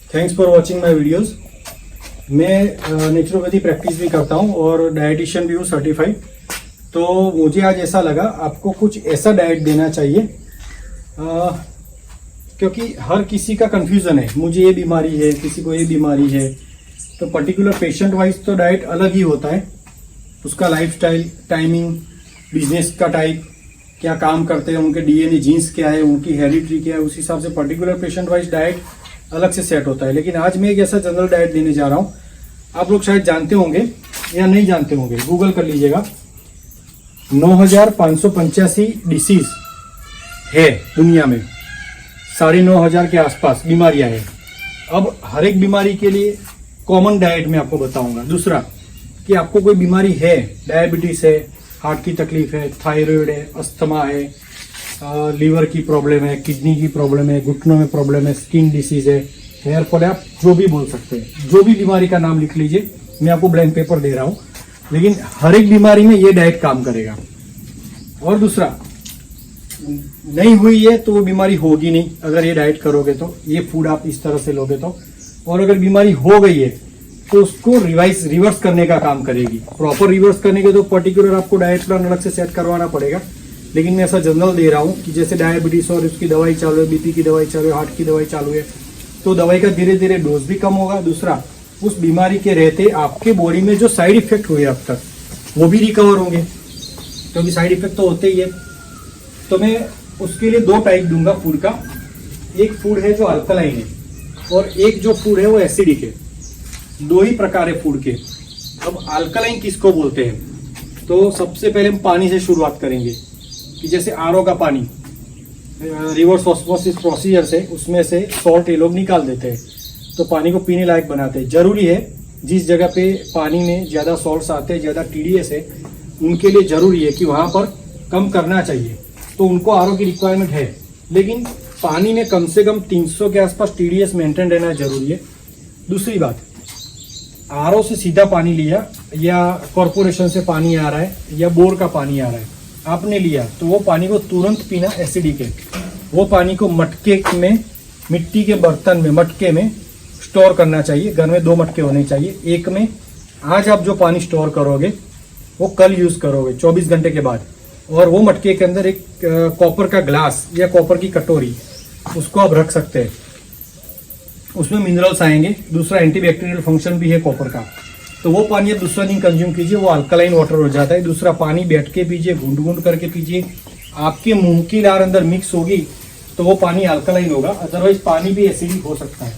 Thanks for watching my videos. मैं naturopathy practice भी करता हूँ और डाइटिशियन भी हूँ सर्टिफाइड। तो मुझे आज ऐसा लगा आपको कुछ ऐसा डाइट देना चाहिए क्योंकि हर किसी का कंफ्यूजन है, मुझे ये बीमारी है, किसी को ये बीमारी है। तो पर्टिकुलर पेशेंट वाइज तो डाइट अलग ही होता है, उसका लाइफस्टाइल, टाइमिंग, बिजनेस का टाइप, क्या काम करते हैं, उनके डीएनए जीन्स क्या है, उनकी हेरिडिटी क्या है, उस हिसाब से पर्टिकुलर पेशेंट वाइज डाइट अलग से सेट होता है। लेकिन आज मैं एक ऐसा जनरल डाइट देने जा रहा हूँ, आप लोग शायद जानते होंगे या नहीं जानते होंगे, गूगल कर लीजिएगा। 9585 डिसीज है दुनिया में, 9,500 के आसपास बीमारियां हैं। अब हर एक बीमारी के लिए कॉमन डाइट मैं आपको बताऊंगा। दूसरा कि आपको कोई बीमारी है, डायबिटीज है, हार्ट की तकलीफ है, थायराइड है, अस्थमा है, लीवर की प्रॉब्लम है, किडनी की प्रॉब्लम है, घुटनों में प्रॉब्लम है, स्किन डिसीज है, हेयर फॉल है, आप जो भी बोल सकते हैं, जो भी बीमारी का नाम लिख लीजिए। मैं आपको ब्लैंक पेपर दे रहा हूं, लेकिन हर एक बीमारी में ये डाइट काम करेगा। और दूसरा, नहीं हुई है तो वो बीमारी होगी नहीं अगर ये डाइट करोगे तो, ये फूड आप इस तरह से लोगे तो। और अगर बीमारी हो गई है तो उसको रिवर्स करने का काम करेगी। प्रॉपर रिवर्स करने के तो पर्टिकुलर आपको डाइट प्लान अलग से सेट करवाना पड़ेगा, लेकिन मैं ऐसा जनरल दे रहा हूं कि जैसे डायबिटीज और उसकी दवाई चालू है, बीपी की दवाई चालू है, हार्ट की दवाई चालू है, तो दवाई का धीरे धीरे डोज भी कम होगा। दूसरा, उस बीमारी के रहते आपके बॉडी में जो साइड इफेक्ट हुए अब तक वो भी रिकवर होंगे, क्योंकि साइड इफेक्ट तो होते ही है। तो मैं उसके लिए 2 टाइप दूंगा फूड का। एक फूड है जो अल्कलाइन है और एक जो फूड है वो एसिडिक है। 2 ही प्रकार है फूड के। अब अल्कलाइन किसको बोलते हैं, तो सबसे पहले हम पानी से शुरुआत करेंगे कि जैसे आरओ का पानी, रिवर्स ऑस्मोसिस प्रोसीजर से उसमें से सॉल्ट ये लोग निकाल देते हैं, तो पानी को पीने लायक बनाते हैं। जरूरी है जिस जगह पे पानी में ज्यादा सॉल्ट्स आते हैं, ज्यादा टीडीएस है, उनके लिए जरूरी है कि वहां पर कम करना चाहिए, तो उनको आरओ की रिक्वायरमेंट है। लेकिन पानी में कम से कम 300 के आसपास टीडीएस मेंटेन रहना जरूरी है। दूसरी बात, आरओ से सीधा पानी लिया या कॉर्पोरेशन से पानी आ रहा है या बोर का पानी आ रहा है, आपने लिया तो वो पानी को तुरंत पीना एसिडिक है। वो पानी को मटके में, मिट्टी के बर्तन में, मटके में स्टोर करना चाहिए। घर में 2 मटके होने चाहिए। एक में आज आप जो पानी स्टोर करोगे वो कल यूज करोगे 24 घंटे के बाद, और वो मटके के अंदर एक कॉपर का ग्लास या कॉपर की कटोरी, उसको आप रख सकते हैं। उसमें मिनरल्स आएंगे। दूसरा, एंटीबैक्टीरियल फंक्शन भी है कॉपर का। तो वो पानी आप दूसरा दिन कंज्यूम कीजिए, वो अल्कलाइन वाटर हो जाता है। दूसरा, पानी बैठ के पीजिए, घूंट घूंट करके पीजिए। आपके मुंह की लार अंदर मिक्स होगी तो वो पानी अल्कलाइन होगा, अदरवाइज पानी भी एसिडिक हो सकता है।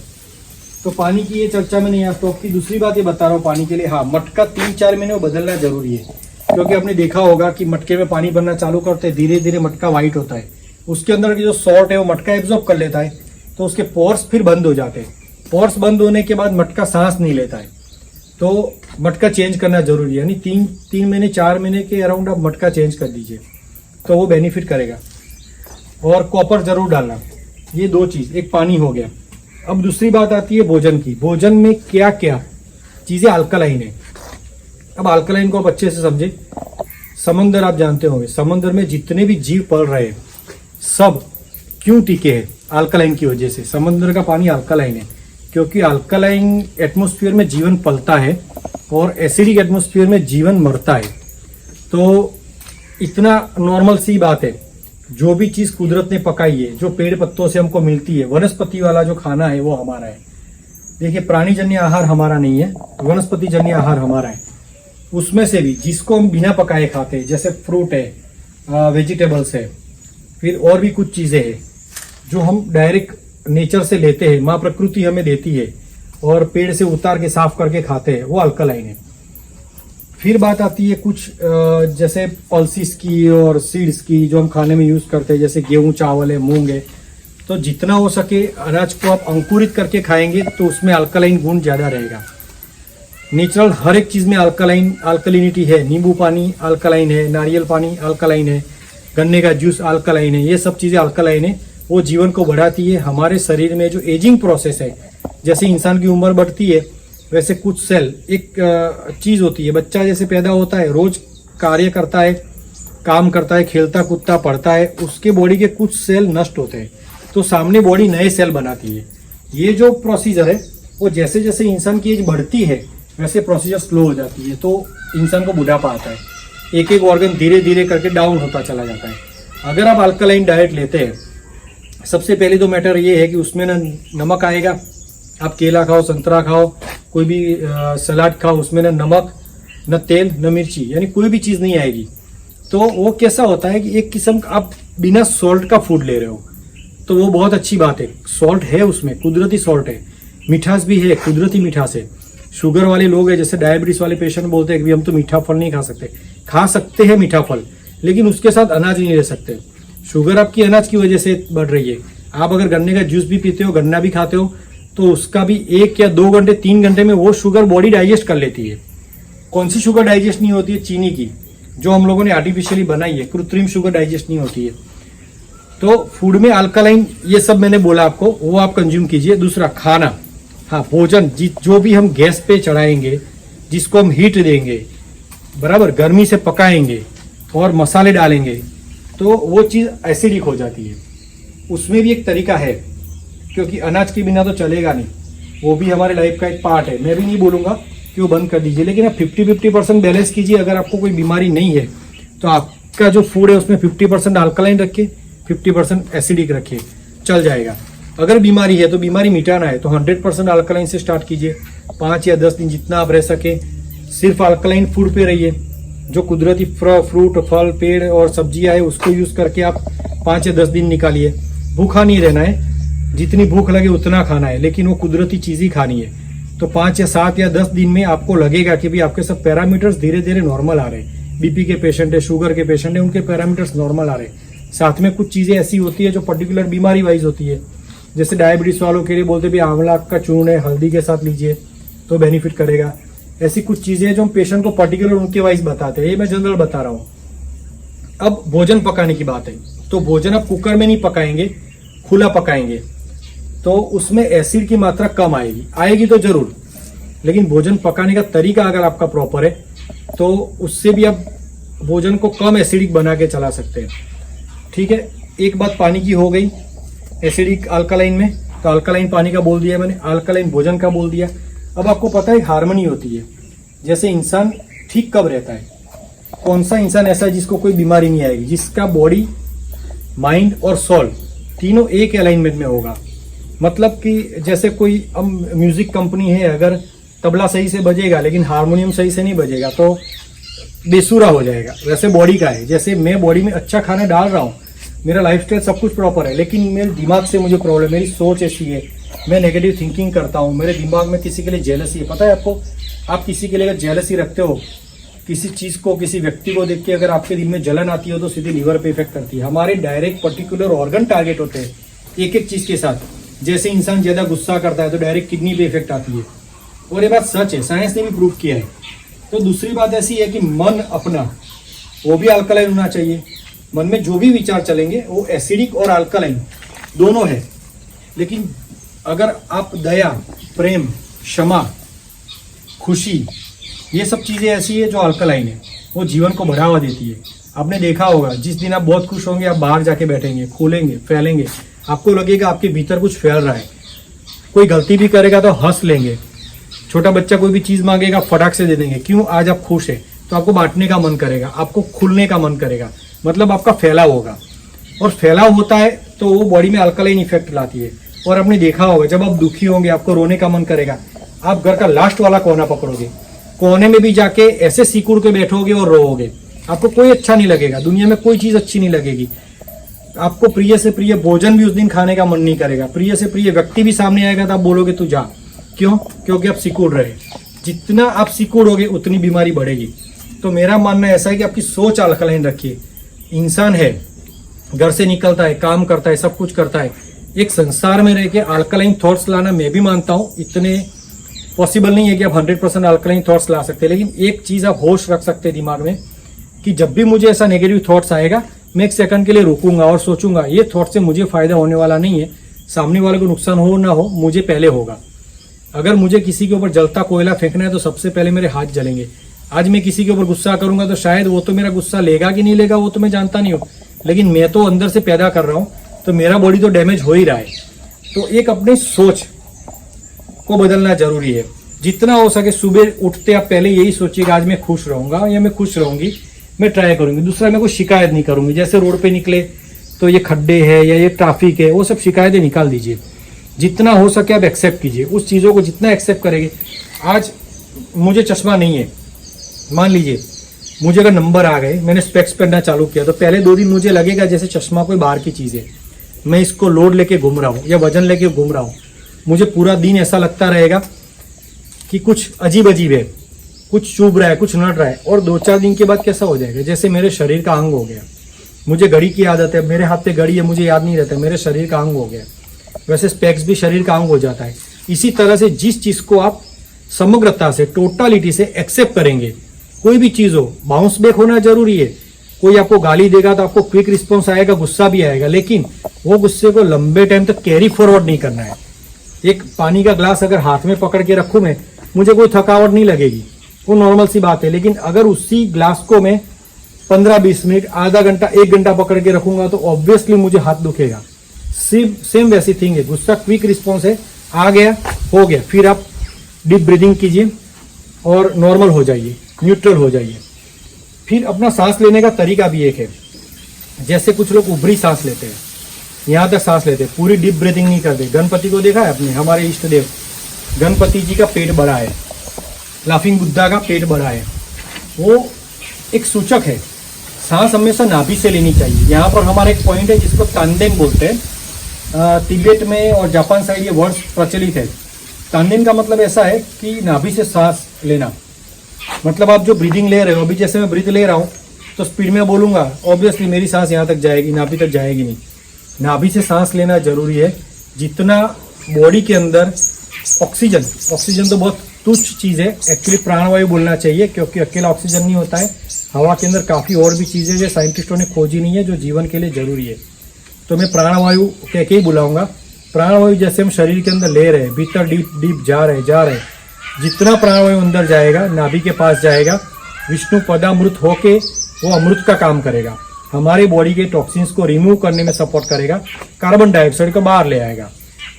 तो पानी की ये चर्चा में नहीं आता। तो दूसरी बात ये बता रहा हूँ पानी के लिए, हाँ, मटका 3-4 महीने में बदलना जरूरी है, क्योंकि आपने देखा होगा कि मटके में पानी भरना चालू करते धीरे धीरे मटका व्हाइट होता है, उसके अंदर की जो सॉल्ट है वो मटका एब्जॉर्ब कर लेता है, तो उसके पोर्स फिर बंद हो जाते हैं। पोर्स बंद होने के बाद मटका सांस नहीं लेता है, तो मटका चेंज करना जरूरी है। यानी 3 महीने 4 महीने के अराउंड आप मटका चेंज कर दीजिए, तो वो बेनिफिट करेगा। और कॉपर जरूर डालना। ये 2 चीज, एक पानी हो गया। अब दूसरी बात आती है भोजन की। भोजन में क्या क्या चीजें अल्कलाइन है। अब अल्कलाइन को आप अच्छे से समझे। समंदर आप जानते होंगे, समंदर में जितने भी जीव पल रहे हैं सब क्यों टिके हैं, अल्कलाइन की वजह से। समंदर का पानी अल्कलाइन है क्योंकि अल्कलाइन एटमॉस्फेयर में जीवन पलता है और एसिडिक एटमॉस्फेयर में जीवन मरता है। तो इतना नॉर्मल सी बात है। जो भी चीज कुदरत ने पकाई है, जो पेड़ पत्तों से हमको मिलती है, वनस्पति वाला जो खाना है वो हमारा है। देखिए, प्राणी जन्य आहार हमारा नहीं है, वनस्पति जन्य आहार हमारा है। उसमें से भी जिसको हम बिना पकाए खाते हैं, जैसे फ्रूट है, वेजिटेबल्स है, फिर और भी कुछ चीजें हैं जो हम डायरेक्ट नेचर से लेते हैं, माँ प्रकृति हमें देती है, और पेड़ से उतार के साफ करके खाते हैं, वो अल्कलाइन है। फिर बात आती है कुछ जैसे पल्सिस की और सीड्स की, जो हम खाने में यूज करते हैं, जैसे गेहूं, चावल है, मूंग है। तो जितना हो सके अनाज को आप अंकुरित करके खाएंगे तो उसमें अल्कलाइन गुण ज्यादा रहेगा। नेचुरल हर एक चीज में अल्कलिनिटी है। नींबू पानी अल्कलाइन है, नारियल पानी अल्कलाइन है, गन्ने का जूस अल्कलाइन है। ये सब चीजें अल्कलाइन है, वो जीवन को बढ़ाती है। हमारे शरीर में जो एजिंग प्रोसेस है, जैसे इंसान की उम्र बढ़ती है वैसे कुछ सेल, एक चीज होती है, बच्चा जैसे पैदा होता है, रोज कार्य करता है, काम करता है, खेलता कूदता पढ़ता है, उसके बॉडी के कुछ सेल नष्ट होते हैं, तो सामने बॉडी नए सेल बनाती है। ये जो प्रोसीजर है वो जैसे जैसे इंसान की एज बढ़ती है वैसे प्रोसीजर स्लो हो जाती है, तो इंसान को बुढ़ापा आता है, एक एक ऑर्गन धीरे धीरे करके डाउन होता चला जाता है। अगर आप अल्कलाइन डाइट लेते हैं, सबसे पहले तो मैटर ये है कि उसमें ना नमक आएगा। आप केला खाओ, संतरा खाओ, कोई भी सलाद खाओ, उसमें ना नमक, न तेल, न मिर्ची, यानी कोई भी चीज़ नहीं आएगी। तो वो कैसा होता है कि एक किस्म का आप बिना सॉल्ट का फूड ले रहे हो, तो वो बहुत अच्छी बात है। सॉल्ट है उसमें, कुदरती सॉल्ट है, मिठास भी है, कुदरती मिठास है। शुगर वाले लोग हैं, जैसे डायबिटीज वाले पेशेंट बोलते हैं कि हम तो मीठा फल नहीं खा सकते हैं मीठा फल, लेकिन उसके साथ अनाज नहीं ले सकते। शुगर आपकी अनाज की वजह से बढ़ रही है। आप अगर गन्ने का जूस भी पीते हो, गन्ना भी खाते हो, तो उसका भी 1 या 2 घंटे 3 घंटे में वो शुगर बॉडी डाइजेस्ट कर लेती है। कौन सी शुगर डाइजेस्ट नहीं होती है? चीनी की, जो हम लोगों ने आर्टिफिशियली बनाई है, कृत्रिम शुगर डाइजेस्ट नहीं होती है। तो फूड में अल्कलाइन, ये सब मैंने बोला आपको, वो आप कंज्यूम कीजिए। दूसरा खाना, हाँ भोजन, जो भी हम गैस पे चढ़ाएंगे, जिसको हम हीट देंगे, बराबर गर्मी से पकाएंगे और मसाले डालेंगे, तो वो चीज़ एसिडिक हो जाती है। उसमें भी एक तरीका है, क्योंकि अनाज के बिना तो चलेगा नहीं, वो भी हमारे लाइफ का एक पार्ट है। मैं भी नहीं बोलूँगा कि वो बंद कर दीजिए, लेकिन आप 50-50% बैलेंस कीजिए। अगर आपको कोई बीमारी नहीं है तो आपका जो फूड है उसमें 50% अल्कलाइन रखिए, 50% एसिडिक रखिए, चल जाएगा। अगर बीमारी है तो बीमारी मिटाना है तो 100% अल्कलाइन से स्टार्ट कीजिए। 5 या 10 दिन जितना आप रह सके सिर्फ अल्कलाइन फूड पे रहिए। जो कुदरती फ्रूट, फल, पेड़ और सब्जियां है उसको यूज करके आप 5 या 10 दिन निकालिए। भूखा नहीं रहना है, जितनी भूख लगे उतना खाना है, लेकिन वो कुदरती चीज ही खानी है। तो 5 या 7 या 10 दिन में आपको लगेगा कि भाई आपके सब पैरामीटर्स धीरे धीरे नॉर्मल आ रहे हैं। बीपी के पेशेंट है, शुगर के पेशेंट है, उनके पैरामीटर्स नॉर्मल आ रहे हैं। साथ में कुछ चीजें ऐसी होती है जो पर्टिकुलर बीमारी वाइज होती है, जैसे डायबिटीज वालों के लिए बोलते भी आंवला का चूर्ण है, हल्दी के साथ लीजिए तो बेनिफिट करेगा। ऐसी कुछ चीजें जो हम पेशेंट को पर्टिकुलर उनके वाइज बताते हैं, ये मैं जनरल बता रहा हूँ। अब भोजन पकाने की बात है, तो भोजन आप कुकर में नहीं पकाएंगे, खुला पकाएंगे, तो उसमें एसिड की मात्रा कम आएगी तो जरूर, लेकिन भोजन पकाने का तरीका अगर आपका प्रॉपर है तो उससे भी आप भोजन को कम एसिडिक बना के चला सकते हैं। ठीक है, एक बात पानी की हो गई एसिडिक अल्कलाइन में, तो अल्कलाइन पानी का बोल दिया मैंने, अल्कलाइन भोजन का बोल दिया। अब आपको पता है हार्मनी होती है, जैसे इंसान ठीक कब रहता है, कौन सा इंसान ऐसा है जिसको कोई बीमारी नहीं आएगी, जिसका बॉडी, माइंड और सोल तीनों एक अलाइनमेंट में होगा। मतलब कि जैसे कोई म्यूजिक कंपनी है, अगर तबला सही से बजेगा लेकिन हारमोनियम सही से नहीं बजेगा तो बेसुरा हो जाएगा। वैसे बॉडी का है, जैसे मैं बॉडी में अच्छा खाना डाल रहा हूँ, मेरा लाइफस्टाइल सब कुछ प्रॉपर है, लेकिन मेरे दिमाग से मुझे प्रॉब्लम, मेरी सोच ऐसी है, मैं नेगेटिव थिंकिंग करता हूँ, मेरे दिमाग में किसी के लिए जेलसी है। पता है आपको, आप किसी के लिए अगर जेलसी रखते हो, किसी चीज को, किसी व्यक्ति को देख के अगर आपके दिल में जलन आती हो तो सीधे लीवर पे इफेक्ट करती है। हमारे डायरेक्ट पर्टिकुलर ऑर्गन टारगेट होते हैं एक एक चीज के साथ। जैसे इंसान ज्यादा गुस्सा करता है तो डायरेक्ट किडनी पे इफेक्ट आती है, और ये बात सच है, साइंस ने भी प्रूव किया है। तो दूसरी बात ऐसी है कि मन अपना वो भी अल्कलाइन होना चाहिए। मन में जो भी विचार चलेंगे वो एसिडिक और अल्कलाइन दोनों है। लेकिन अगर आप दया, प्रेम, क्षमा, खुशी, ये सब चीजें ऐसी है जो अल्कलाइन है, वो जीवन को बढ़ावा देती है। आपने देखा होगा, जिस दिन आप बहुत खुश होंगे आप बाहर जाके बैठेंगे, खोलेंगे, फैलेंगे, आपको लगेगा आपके भीतर कुछ फैल रहा है। कोई गलती भी करेगा तो हंस लेंगे, छोटा बच्चा कोई भी चीज मांगेगा फटाक से दे देंगे। क्यों? आज आप खुश है तो आपको बांटने का मन करेगा, आपको खुलने का मन करेगा, मतलब आपका फैलाव होगा। और फैलाव होता है तो वो बॉडी में अल्कलाइन इफेक्ट लाती है। और आपने देखा होगा, जब आप दुखी होंगे आपको रोने का मन करेगा, आप घर का लास्ट वाला कोना पकड़ोगे, कोने में भी जाके ऐसे सिकुड़ के बैठोगे और रोओगे, आपको कोई अच्छा नहीं लगेगा, दुनिया में कोई चीज अच्छी नहीं लगेगी। आपको प्रिय से प्रिय भोजन भी उस दिन खाने का मन नहीं करेगा, प्रिय से प्रिय व्यक्ति भी सामने आएगा तो आप बोलोगे तू जा। क्यों? क्योंकि आप सिकुड़ रहे। जितना आप सिकुड़ोगे उतनी बीमारी बढ़ेगी। तो मेरा मानना ऐसा है कि आपकी सोच अल्कलाइन रखिए। इंसान है, घर से निकलता है, काम करता है, सब कुछ करता है, एक संसार में रह के अल्कलाइन थॉट्स लाना मैं भी मानता हूँ इतने पॉसिबल नहीं है कि आप 100% अल्कलाइन थॉट्स ला सकते हैं। लेकिन एक चीज आप होश रख सकते हैं दिमाग में कि जब भी मुझे ऐसा नेगेटिव थॉट्स आएगा मैं एक सेकंड के लिए रुकूंगा और सोचूंगा ये थॉट से मुझे फायदा होने वाला नहीं है, सामने वाले को नुकसान हो ना हो मुझे पहले होगा। अगर मुझे किसी के ऊपर जलता कोयला फेंकना है तो सबसे पहले मेरे हाथ जलेंगे। आज मैं किसी के ऊपर गुस्सा करूंगा तो शायद वो तो मेरा गुस्सा लेगा कि नहीं लेगा वो तो मैं जानता नहीं हूँ, लेकिन मैं तो अंदर से पैदा कर रहा हूँ तो मेरा बॉडी तो डैमेज हो ही रहा है। तो एक अपनी सोच को बदलना जरूरी है। जितना हो सके सुबह उठते आप पहले यही सोचिएगा आज मैं खुश रहूंगा या मैं खुश रहूंगी, मैं ट्राई करूंगी। दूसरा, मैं कोई शिकायत नहीं करूंगी। जैसे रोड पे निकले तो ये खड्डे है या ये ट्रैफिक है, वो सब शिकायतें निकाल दीजिए। जितना हो सके आप एक्सेप्ट कीजिए उस चीज़ों को। जितना एक्सेप्ट करेंगे, आज मुझे चश्मा नहीं है, मान लीजिए मुझे अगर नंबर आ गए, मैंने स्पेक्स पहनना चालू किया, तो पहले 2 दिन मुझे लगेगा जैसे चश्मा कोई बाहर की चीज़ है, मैं इसको लोड लेके घूम रहा हूँ या वजन लेके घूम रहा हूँ। मुझे पूरा दिन ऐसा लगता रहेगा कि कुछ अजीब अजीब है, कुछ चुभ रहा है, कुछ नट रहा है। और 2-4 दिन के बाद कैसा हो जाएगा, जैसे मेरे शरीर का अंग हो गया। मुझे घड़ी की आदत है, मेरे हाथ पे घड़ी है, मुझे याद नहीं रहता, मेरे शरीर का अंग हो गया। वैसे स्पेक्स भी शरीर का अंग हो जाता है। इसी तरह से जिस चीज़ को आप समग्रता से, टोटालिटी से एक्सेप्ट करेंगे, कोई भी चीज़ हो, बाउंस बैक होना जरूरी है। कोई आपको गाली देगा तो आपको क्विक रिस्पॉन्स आएगा, गुस्सा भी आएगा, लेकिन वो गुस्से को लंबे टाइम तक कैरी फॉरवर्ड नहीं करना है। एक पानी का ग्लास अगर हाथ में पकड़ के रखूं मैं, मुझे कोई थकावट नहीं लगेगी, वो नॉर्मल सी बात है। लेकिन अगर उसी ग्लास को मैं 15-20 मिनट, आधा घंटा, 1 घंटा पकड़ के रखूंगा तो ऑब्वियसली मुझे हाथ दुखेगा। सेम वैसी थिंग है। गुस्सा क्विक रिस्पॉन्स है, आ गया हो गया, फिर आप डीप ब्रीदिंग कीजिए और नॉर्मल हो जाइए, न्यूट्रल हो जाइए। फिर अपना सांस लेने का तरीका भी एक है। जैसे कुछ लोग उभरी सांस लेते हैं, यहाँ तक सांस लेते हैं, पूरी डीप ब्रीदिंग नहीं करते। गणपति को देखा है आपने, हमारे इष्ट देव गणपति जी का पेट बड़ा है, लाफिंग बुद्धा का पेट बड़ा है, वो एक सूचक है। सांस हमेशा नाभि से लेनी चाहिए। यहाँ पर हमारा एक पॉइंट है जिसको तांडेन बोलते हैं। तिब्बत में और जापान साइड ये वर्ड प्रचलित है। तांडेन का मतलब ऐसा है कि नाभि से सांस लेना। मतलब आप जो ब्रीदिंग ले रहे हो, अभी जैसे मैं ब्रीथ ले रहा हूँ तो स्पीड में बोलूंगा, ऑब्वियसली मेरी सांस यहाँ तक जाएगी, नाभि तक जाएगी नहीं। नाभि से सांस लेना जरूरी है। जितना बॉडी के अंदर ऑक्सीजन तो बहुत तुच्छ चीज़ है, एक्चुअली प्राणवायु बोलना चाहिए, क्योंकि अकेला ऑक्सीजन नहीं होता है। हवा के अंदर काफ़ी और भी चीज़ें जो साइंटिस्टों ने खोजी नहीं है, जो जीवन के लिए जरूरी है। तो मैं प्राणवायु कह के ही बुलाऊंगा। प्राणवायु जैसे हम शरीर के अंदर ले रहे हैं, भीतर डीप जा रहे, जितना प्राणवायु अंदर जाएगा, नाभि के पास जाएगा, विष्णु पदामृत होके वो अमृत का काम करेगा। हमारी बॉडी के टॉक्सिन्स को रिमूव करने में सपोर्ट करेगा, कार्बन डाइऑक्साइड को बाहर ले आएगा।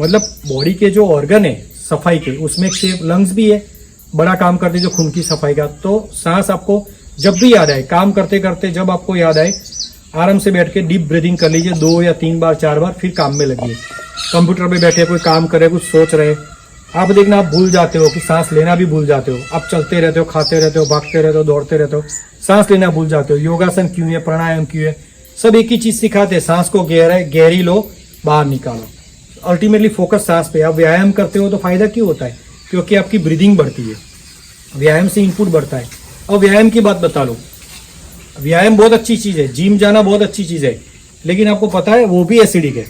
मतलब बॉडी के जो ऑर्गन है सफाई के, उसमें एक लंग्स भी है, बड़ा काम करते जो खून की सफाई का। तो सांस आपको जब भी याद आए, काम करते करते जब आपको याद आए, आराम से बैठ के डीप ब्रीदिंग कर लीजिए 2 या 3 बार 4 बार, फिर काम में लगिए। कंप्यूटर पे बैठे कोई काम करे, कुछ सोच रहे, आप देखना आप भूल जाते हो कि सांस लेना भी भूल जाते हो। आप चलते रहते हो, खाते रहते हो, भागते रहते हो, दौड़ते रहते हो, सांस लेना भूल जाते हो। योगासन क्यों है, प्राणायाम क्यों है, सब एक ही चीज सिखाते हैं, सांस को गहरी लो, बाहर निकालो। अल्टीमेटली फोकस सांस पे। आप व्यायाम करते हो तो फायदा क्यों होता है, क्योंकि आपकी ब्रीदिंग बढ़ती है, व्यायाम से इनपुट बढ़ता है। और व्यायाम की बात बता लो, व्यायाम बहुत अच्छी चीज है, जिम जाना बहुत अच्छी चीज है, लेकिन आपको पता है वो भी एसिडिक है।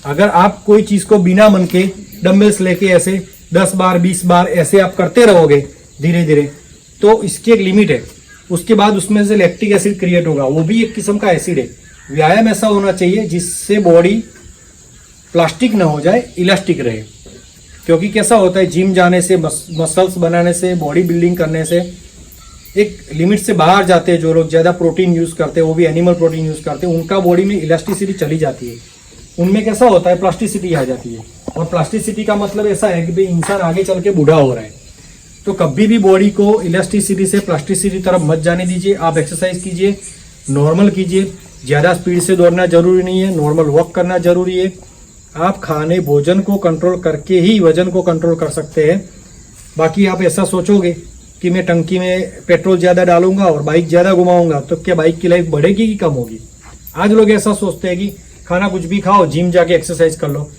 अगर आप कोई चीज को बिना मन के डंबल्स लेके ऐसे 10 बार 20 बार ऐसे आप करते रहोगे धीरे धीरे, तो इसकी एक लिमिट है। उसके बाद उसमें से लैक्टिक एसिड क्रिएट होगा, वो भी एक किस्म का एसिड है। व्यायाम ऐसा होना चाहिए जिससे बॉडी प्लास्टिक ना हो जाए, इलास्टिक रहे। क्योंकि कैसा होता है, जिम जाने से, मसल्स बनाने से, बॉडी बिल्डिंग करने से एक लिमिट से बाहर जाते हैं जो लोग ज्यादा प्रोटीन यूज करते हैं, वो भी एनिमल प्रोटीन यूज करते हैं, उनका बॉडी में इलास्टिसिटी चली जाती है। उनमें कैसा होता है, प्लास्टिसिटी आ जाती है। और प्लास्टिसिटी का मतलब ऐसा है कि भाई इंसान आगे चल के बूढ़ा हो रहा है। तो कभी भी बॉडी को इलास्टिसिटी से प्लास्टिसिटी तरफ मत जाने दीजिए। आप एक्सरसाइज कीजिए, नॉर्मल कीजिए, ज्यादा स्पीड से दौड़ना जरूरी नहीं है, नॉर्मल वॉक करना जरूरी है। आप खाने भोजन को कंट्रोल करके ही वजन को कंट्रोल कर सकते हैं। बाकी आप ऐसा सोचोगे कि मैं टंकी में पेट्रोल ज्यादा डालूंगा और बाइक ज्यादा घुमाऊंगा, तो क्या बाइक की लाइफ बढ़ेगी कि कम होगी? आज लोग ऐसा सोचते हैं कि खाना कुछ भी खाओ, जिम जाके एक्सरसाइज कर लो।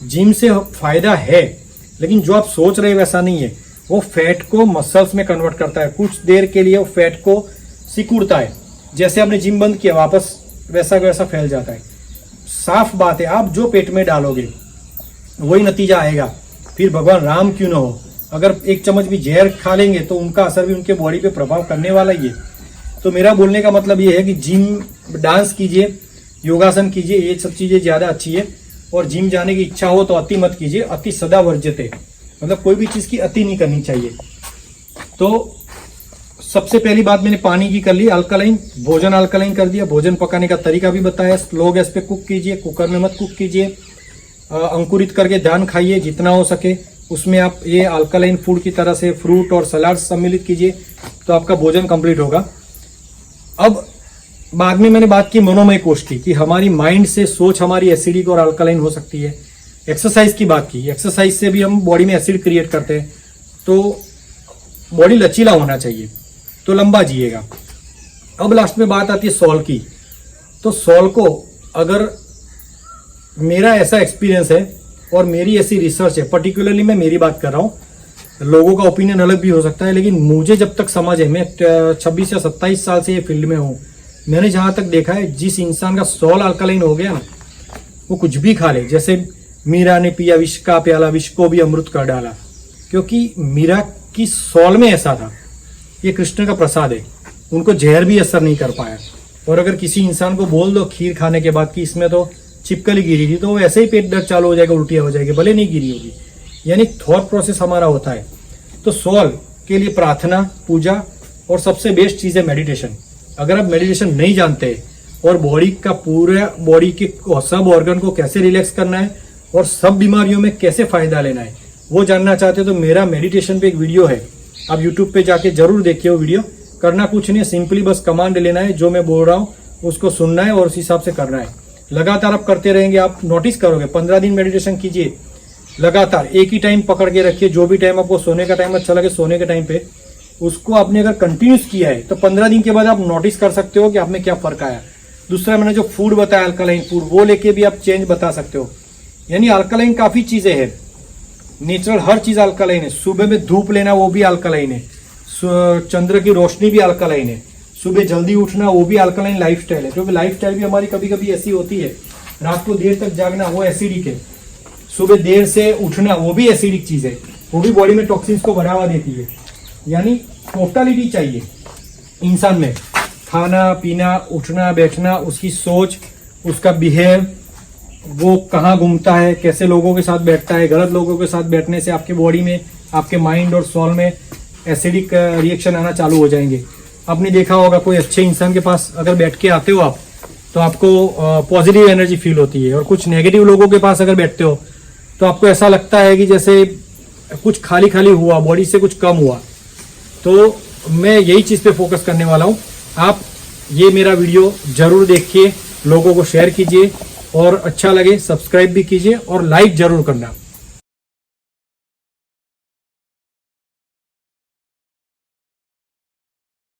जिम से फायदा है, लेकिन जो आप सोच रहे वैसा नहीं है। वो फैट को मसल्स में कन्वर्ट करता है, कुछ देर के लिए वो फैट को सिकुड़ता है। जैसे आपने जिम बंद किया, वापस वैसा वैसा फैल जाता है। साफ बात है, आप जो पेट में डालोगे वही नतीजा आएगा। फिर भगवान राम क्यों ना हो, अगर 1 चम्मच भी जहर खा लेंगे तो उनका असर भी उनके बॉडी पे प्रभाव करने वाला ही है। तो मेरा बोलने का मतलब ये है कि जिम, डांस कीजिए, योगासन कीजिए, ये सब चीजें ज्यादा अच्छी है। और जिम जाने की इच्छा हो तो अति मत कीजिए, अति सदा वर्ज्यते, मतलब कोई भी चीज की अति नहीं करनी चाहिए। तो सबसे पहली बात मैंने पानी की कर ली, अल्कलाइन, भोजन अल्कलाइन कर दिया, भोजन पकाने का तरीका भी बताया। स्लो गैस पे कुक कीजिए, कुकर में मत कुक कीजिए, अंकुरित करके धान खाइए जितना हो सके, उसमें आप ये अल्कलाइन फूड की तरह से फ्रूट और सलाद सम्मिलित कीजिए, तो आपका भोजन कंप्लीट होगा। अब बाद में मैंने बात की मनोमय कोष की, कि हमारी माइंड से सोच हमारी एसिडिक और अल्कलाइन हो सकती है। एक्सरसाइज की बात की, एक्सरसाइज से भी हम बॉडी में एसिड क्रिएट करते हैं, तो बॉडी लचीला होना चाहिए, तो लंबा जिएगा। अब लास्ट में बात आती है सॉल की। तो सॉल को, अगर मेरा ऐसा एक्सपीरियंस है और मेरी ऐसी रिसर्च है, पर्टिकुलरली मैं मेरी बात कर रहा हूँ, लोगों का ओपिनियन अलग भी हो सकता है, लेकिन मुझे जब तक समझ है, मैं 26 या 27 साल से ये फील्ड में हूँ, मैंने जहां तक देखा है, जिस इंसान का सॉल अल्कलाइन हो गया ना, वो कुछ भी खा ले। जैसे मीरा ने पिया विष का प्याला, विष को भी अमृत कर डाला, क्योंकि मीरा की सॉल में ऐसा था। ये कृष्ण का प्रसाद है, उनको जहर भी असर नहीं कर पाया। और अगर किसी इंसान को बोल दो खीर खाने के बाद कि इसमें तो छिपकली गिरी थी, तो वो ऐसे ही पेट दर्द चालू हो जाएगा, उल्टियां हो जाएगी, भले नहीं गिरी होगी। यानी थॉट प्रोसेस हमारा होता है। तो सॉल के लिए प्रार्थना, पूजा और सबसे बेस्ट चीज है मेडिटेशन। अगर आप मेडिटेशन नहीं जानते और बॉडी का पूरा बॉडी के सब ऑर्गन को कैसे रिलैक्स करना है और सब बीमारियों में कैसे फायदा लेना है, वो जानना चाहते हो, तो मेरा मेडिटेशन पे एक वीडियो है, आप यूट्यूब पे जाके जरूर देखिए वो वीडियो। करना कुछ नहीं है, सिंपली बस कमांड लेना है, जो मैं बोल रहा हूँ उसको सुनना है और उस हिसाब से करना है। लगातार आप करते रहेंगे, आप नोटिस करोगे। 15 दिन मेडिटेशन कीजिए लगातार, एक ही टाइम पकड़ के रखिए, जो भी टाइम आपको सोने का टाइम अच्छा लगे, सोने के टाइम पे उसको आपने अगर कंटिन्यूस किया है, तो 15 दिन के बाद आप नोटिस कर सकते हो कि आप में क्या फर्क आया। दूसरा, मैंने जो फूड बताया अल्कलाइन फूड, वो लेके भी आप चेंज बता सकते हो। यानी अल्कलाइन काफी चीजें हैं, नेचुरल हर चीज अल्कलाइन है। सुबह में धूप लेना वो भी अल्कलाइन है, चंद्र की रोशनी भी अल्कलाइन है, सुबह जल्दी उठना वो भी अल्कलाइन लाइफस्टाइल है। क्योंकि लाइफस्टाइल भी हमारी कभी कभी ऐसी होती है, रात को देर तक जागना वो एसिडिक है, सुबह देर से उठना वो भी एसिडिक चीज है, वो भी बॉडी में टॉक्सिन्स को बढ़ावा देती है। यानी टोटलिटी चाहिए इंसान में, खाना पीना, उठना बैठना, उसकी सोच, उसका बिहेव, वो कहाँ घूमता है, कैसे लोगों के साथ बैठता है। गलत लोगों के साथ बैठने से आपके बॉडी में, आपके माइंड और सोल में एसिडिक रिएक्शन आना चालू हो जाएंगे। आपने देखा होगा, कोई अच्छे इंसान के पास अगर बैठ के आते हो आप, तो आपको पॉजिटिव एनर्जी फील होती है, और कुछ नेगेटिव लोगों के पास अगर बैठते हो तो आपको ऐसा लगता है कि जैसे कुछ खाली खाली हुआ, बॉडी से कुछ कम हुआ। तो मैं यही चीज पे फोकस करने वाला हूँ। आप ये मेरा वीडियो जरूर देखिए, लोगों को शेयर कीजिए, और अच्छा लगे सब्सक्राइब भी कीजिए और लाइक जरूर करना।